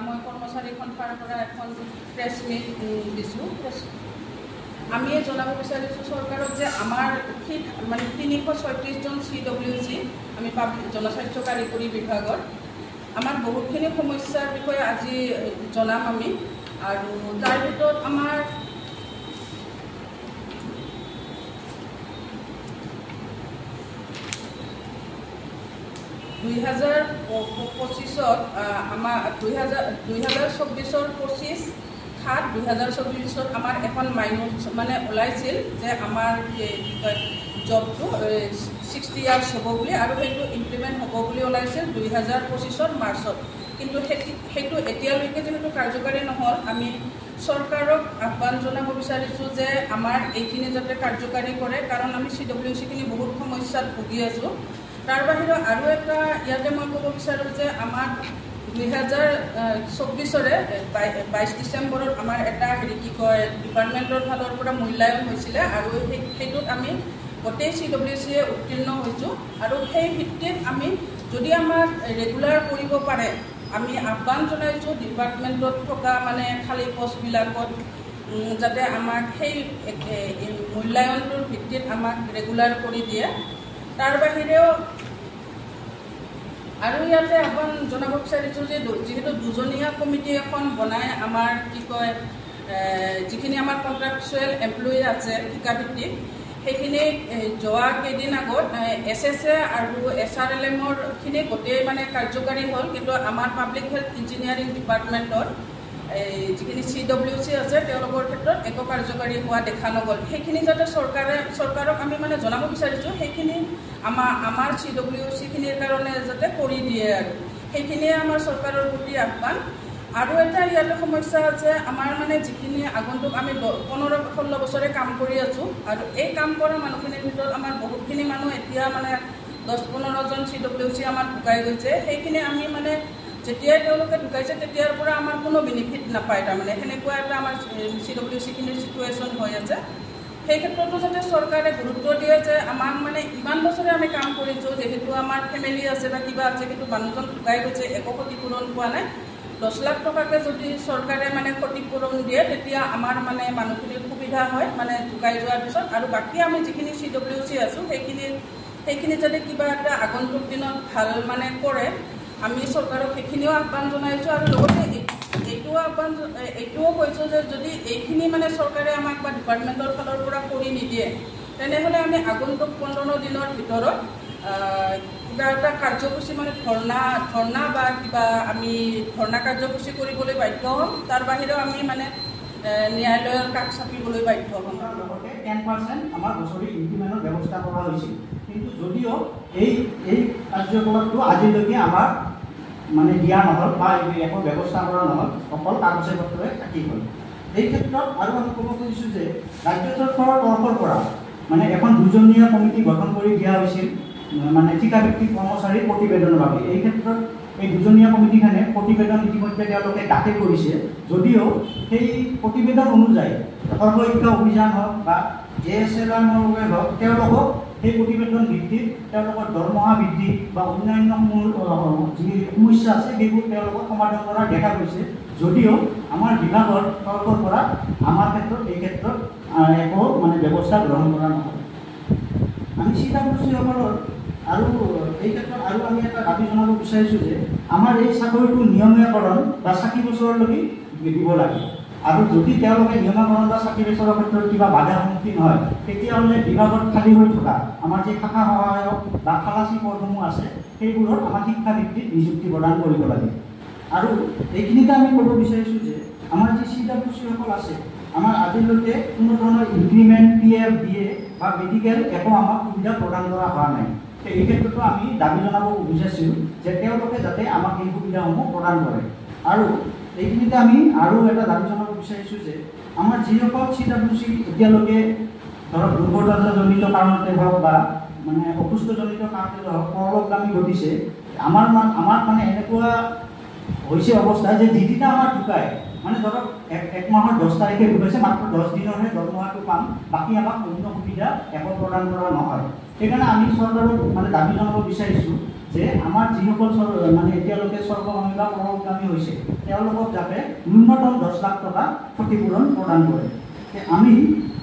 মই কৰ্মচাৰী সন্থাৰ পৰা এখন প্ৰেছ মিট দিছোঁ। আমি জনাব বিচাৰিছোঁ চৰকাৰক যে আমাৰ মানে 336 জন CWC আমি পাব্লিক জনস্বাস্থ্য কাৰিকৰী বিভাগৰ আমাৰ বহুতখিনি সমস্যাৰ বিষয়ে আজি জনাম আমি। আৰু তাৰ ভিতৰত আমাৰ 2025 আমাৰ 2024 25/7 2024 আমাৰ এখন মাইনছ মানে ওলাইছিল যে আমাৰ জবটো 60 ইয়াৰ্ছ হ'ব বুলি, আৰু সেইটো ইমপ্লিমেণ্ট হ'ব বুলি ওলাইছিল 2025 মাৰ্চত। কিন্তু সেইটো এতিয়ালৈকে যিহেতু কাৰ্যকাৰী নহ'ল, আমি চৰকাৰক আহ্বান জনাব বিচাৰিছোঁ যে আমাৰ এইখিনি যাতে কাৰ্যকাৰী কৰে, কাৰণ আমি CWCখিনি বহুত সমস্যাত ভুগি আছোঁ। তাৰ বাহিৰে আৰু এটা ইয়াতে মই ক'ব বিচাৰোঁ যে আমাৰ 2024 22 ডিচেম্বৰত আমাৰ এটা ডিপাৰ্টমেণ্টৰ ফালৰ পৰা মূল্যায়ন হৈছিলে, আৰু সেইটোত আমি গোটেই CWCয়ে উত্তীৰ্ণ হৈছোঁ। আৰু সেই ভিত্তিত আমি যদি আমাক ৰেগুলাৰ কৰিব পাৰে, আমি আহ্বান জনাইছোঁ ডিপাৰ্টমেণ্টত থকা মানে খালী পষ্টবিলাকত যাতে আমাক সেই মূল্যায়নটোৰ ভিত্তিত আমাক ৰেগুলাৰ কৰি দিয়ে। তাৰ বাহিৰেও আৰু ইয়াতে আহ্বান জনাব বিচাৰিছোঁ যে যিহেতু দুজনীয়া কমিটি এখন বনাই আমাৰ যিখিনি আমাৰ কণ্ট্ৰাকচুৱেল এমপ্লয়ী আছে ঠিকাভিত্তিক, সেইখিনি যোৱা কেইদিন আগত SSA আৰু SRLMৰখিনি গোটেই মানে কাৰ্যকাৰী হ'ল, কিন্তু আমাৰ পাব্লিক হেল্থ ইঞ্জিনিয়াৰিং ডিপাৰ্টমেণ্টৰ যিখিনি CWC আছে তেওঁলোকৰ ক্ষেত্ৰত একো কাৰ্যকাৰী হোৱা দেখা নগ'ল। সেইখিনি যাতে চৰকাৰক আমি মানে জনাব বিচাৰিছোঁ, সেইখিনি আমাৰ CWCখিনিৰ কাৰণে যাতে কৰি দিয়ে, আৰু সেইখিনিয়ে আমাৰ চৰকাৰৰ প্ৰতি আহ্বান। আৰু এটা ইয়াতে সমস্যা আছে, আমাৰ মানে যিখিনি আগন্তুক আমি 15-16 বছৰে কাম কৰি আছোঁ, আৰু এই কাম কৰা মানুহখিনিৰ ভিতৰত আমাৰ বহুতখিনি মানুহ এতিয়া মানে 10-15 জন CWC আমাৰ ঢুকাই গৈছে। সেইখিনি আমি মানে যেতিয়াই তেওঁলোকে ঢুকাইছে তেতিয়াৰ পৰা আমাৰ কোনো বেনিফিট নাপায়, তাৰমানে সেনেকুৱা এটা আমাৰ CWCখিনিৰ চিটুৱেশ্যন হৈ আছে। সেই ক্ষেত্ৰতো যাতে চৰকাৰে গুৰুত্ব দিয়ে যে আমাক মানে ইমান বছৰে আমি কাম কৰিছোঁ, যিহেতু আমাৰ ফেমিলি আছে বা কিবা আছে, কিন্তু মানুহজন ঢুকাই গৈছে, একো ক্ষতিপূৰণ পোৱা নাই। 10 লাখ টকাকৈ যদি চৰকাৰে মানে ক্ষতিপূৰণ দিয়ে, তেতিয়া আমাৰ মানে মানুহখিনিৰ সুবিধা হয় মানে ঢুকাই যোৱাৰ পিছত। আৰু বাকী আমি যিখিনি CWC আছোঁ সেইখিনি যাতে কিবা এটা আগন্তুক দিনত ভাল মানে কৰে, আমি চৰকাৰক সেইখিনিও আহ্বান জনাইছোঁ। আৰু লগতে এইটোও কৈছোঁ যে যদি এইখিনি মানে চৰকাৰে আমাক বা ডিপাৰ্টমেণ্টৰ ফালৰ পৰা কৰি নিদিয়ে, তেনেহ'লে আমি আগন্তুক 15 দিনৰ ভিতৰত কিবা এটা কাৰ্যসূচী মানে ধৰ্ণা বা কিবা আমি ধৰ্ণা কাৰ্যসূচী কৰিবলৈ বাধ্য হ'ম। তাৰ বাহিৰেও আমি মানে ন্যায়ালয়ৰ কাষ চাপিবলৈ বাধ্য হ'ম। লগতে 10% আমাৰ বছৰি ইনক্ৰিমেণ্টৰ ব্যৱস্থা কৰা হৈছিল, কিন্তু যদিও এই কাৰ্যকলাপটো আজিলৈকে আমাৰ মানে দিয়া নহ'ল বা একো ব্যৱস্থা কৰা নহ'ল, অকল কাগজে পত্ৰই থাকি গ'ল। এই ক্ষেত্ৰত আৰু আমি ক'ব খুজিছোঁ যে ৰাজ্য চৰকাৰৰ তৰফৰ পৰা মানে এখন দুজনীয়া কমিটি গঠন কৰি দিয়া হৈছিল, মানে ঠিকাভিত্তিক কৰ্মচাৰীৰ প্ৰতিবেদনৰ বাবে। এই ক্ষেত্ৰত এই দুজনীয়া কমিটিখনে প্ৰতিবেদন ইতিমধ্যে তেওঁলোকে দাখিল কৰিছে, যদিও সেই প্ৰতিবেদন অনুযায়ী সৰ্বশিক্ষা অভিযান হওক বা JSLR হওক, তেওঁলোকক সেই প্ৰতিবেদন ভিত্তিত তেওঁলোকৰ দৰমহা বৃদ্ধি বা অন্যান্য যি সমস্যা আছে সেইবোৰ তেওঁলোকক সমাধান কৰা দেখা গৈছে, যদিও আমাৰ বিভাগৰ তৰফৰ পৰা আমাৰ ক্ষেত্ৰত এই ক্ষেত্ৰত একো মানে ব্যৱস্থা গ্ৰহণ কৰা নহয়। আমি CWCসকলৰ আৰু এই ক্ষেত্ৰত আৰু আমি এটা দাবী জনাব বিচাৰিছোঁ যে আমাৰ এই চাকৰিটো নিয়মীয়াকৰণ বা 60 বছৰলৈকে দিব লাগে। আৰু যদি তেওঁলোকে নিয়মীয়াকৰণ বা 60 বছৰৰ ক্ষেত্ৰত কিবা বাধাৰ সন্মুখীন হয়, তেতিয়াহ'লে বিভাগত খালী হৈ থকা আমাৰ যি শাখা সহায়ক বা খালাচী পদসমূহ আছে সেইবোৰত আমাৰ শিক্ষাভিত্তিত নিযুক্তি প্ৰদান কৰিব লাগে। আৰু এইখিনিতে আমি ক'ব বিচাৰিছোঁ যে আমাৰ যি CWCসকল আছে, আমাৰ আজিলৈকে কোনো ধৰণৰ ইনক্ৰিমেণ্ট, PF, DA বা মেডিকেল একো আমাক সুবিধা প্ৰদান কৰা হোৱা নাই। এই ক্ষেত্ৰতো আমি দাবী জনাব বিচাৰিছোঁ যে তেওঁলোকে যাতে আমাক এই সুবিধাসমূহ প্ৰদান কৰে। আৰু এইখিনিতে আমি আৰু এটা দাবী জনাব বিচাৰিছোঁ যে আমাৰ যিসকল CWC এতিয়ালৈকে ধৰক দুৰ্ঘটনাজনিত কাৰণতে হওক বা মানে অসুস্থজনিত কাৰণতে হওক পৰলোকগামী ঘটিছে, আমাৰ মানে এনেকুৱা হৈছে অৱস্থা যে যিদিনা আমাৰ ঢুকায়, মানে ধৰক 1 মাহৰ 10 তাৰিখে ঢুকাইছে, মাত্ৰ 10 দিনৰহে দৰমহাটো পাম, বাকী আমাক অন্য সুবিধা একো প্ৰদান কৰা নহয়। সেইকাৰণে আমি চৰকাৰক মানে দাবী জনাব বিচাৰিছোঁ যে আমাৰ যিসকল মানে এতিয়ালৈকে স্বৰ্গগামী বা পৰগামী হৈছে তেওঁলোকক যাতে ন্যূনতম 10 লাখ টকা ক্ষতিপূৰণ প্ৰদান কৰে। আমি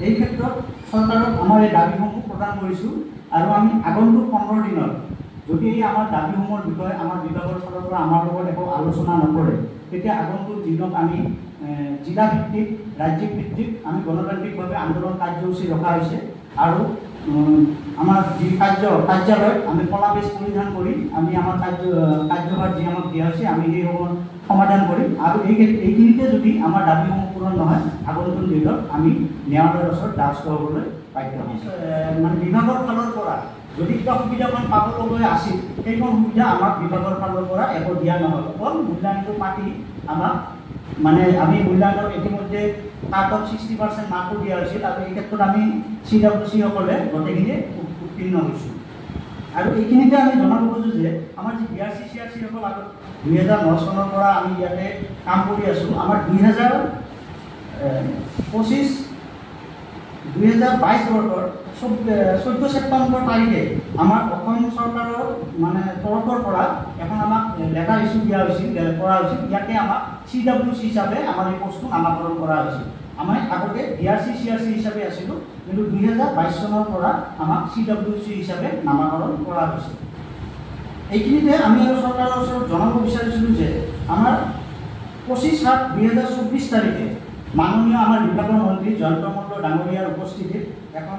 এই ক্ষেত্ৰত চৰকাৰক আমাৰ এই দাবীসমূহ প্ৰদান কৰিছোঁ আৰু আমি আগন্তুক 15 দিনত যদি এই আমাৰ দাবীসমূহৰ বিষয়ে আমাৰ বিভাগৰ ফালৰ পৰা আমাৰ লগত একো আলোচনা নকৰে তেতিয়া আগন্তুক দিনত আমি জিলা ভিত্তিক ৰাজ্যিক ভিত্তিক আমি গণতান্ত্ৰিকভাৱে আন্দোলন কাৰ্যসূচী ৰখা হৈছে আৰু আমাৰ যি কাৰ্যালয়ত আমি কলা বেজ পৰিধান কৰি আমি আমাৰ কাৰ্যভাৰ যি আমাক দিয়া হৈছে আমি সেইসমূহ সমাধান কৰিম আৰু এইখিনিতে যদি আমাৰ দাবীসমূহ পূৰণ নহয় আগন্তুক দিনত আমি ন্যায়ালয়ৰ ওচৰত দ্বাৰস্থ হ'বলৈ বাধ্য হ'ম। মানে বিভাগৰ ফালৰ পৰা যদি কিবা সুবিধাখন পাবলগীয়া আছিল সেইখন সুবিধা আমাক বিভাগৰ ফালৰ পৰা একো দিয়া নহ'ল। অকল মূল্যায়নটো পাতি আমাক মানে আমি মূল্যায়নত ইতিমধ্যে কাট অফ 60% মাৰ্কো দিয়া হৈছিল আৰু এই ক্ষেত্ৰত আমি CWC সকলে গোটেইখিনি উত্তীৰ্ণ হৈছোঁ। আৰু এইখিনিতে আমি জনাব খোজোঁ যে আমাৰ যি BRC CRC সকল আগত 2009 চনৰ পৰা আমি ইয়াতে কাম কৰি আছোঁ। আমাৰ 2022 বৰ্ষৰ 14 ছেপ্টেম্বৰ তাৰিখে আমাৰ অসম চৰকাৰৰ মানে তৰফৰ পৰা এখন আমাক লেটাৰ ইছ্যু দিয়া হৈছিল কৰা হৈছিল। ইয়াতে আমাক CWC হিচাপে আমাৰ এই পষ্টটো নামাকৰণ কৰা হৈছিল। আমি আগতে BRC CRC হিচাপে আছিলোঁ কিন্তু 2022 চনৰ পৰা আমাক CWC হিচাপে নামাকৰণ কৰা হৈছিল। এইখিনিতে আমি আৰু চৰকাৰৰ ওচৰত জনাব বিচাৰিছিলোঁ যে আমাৰ 25/7/2024 তাৰিখে মাননীয় আমাৰ বিভাগৰ মন্ত্ৰী জয়ন্ত মল্ল ডাঙৰীয়াৰ উপস্থিতিত এখন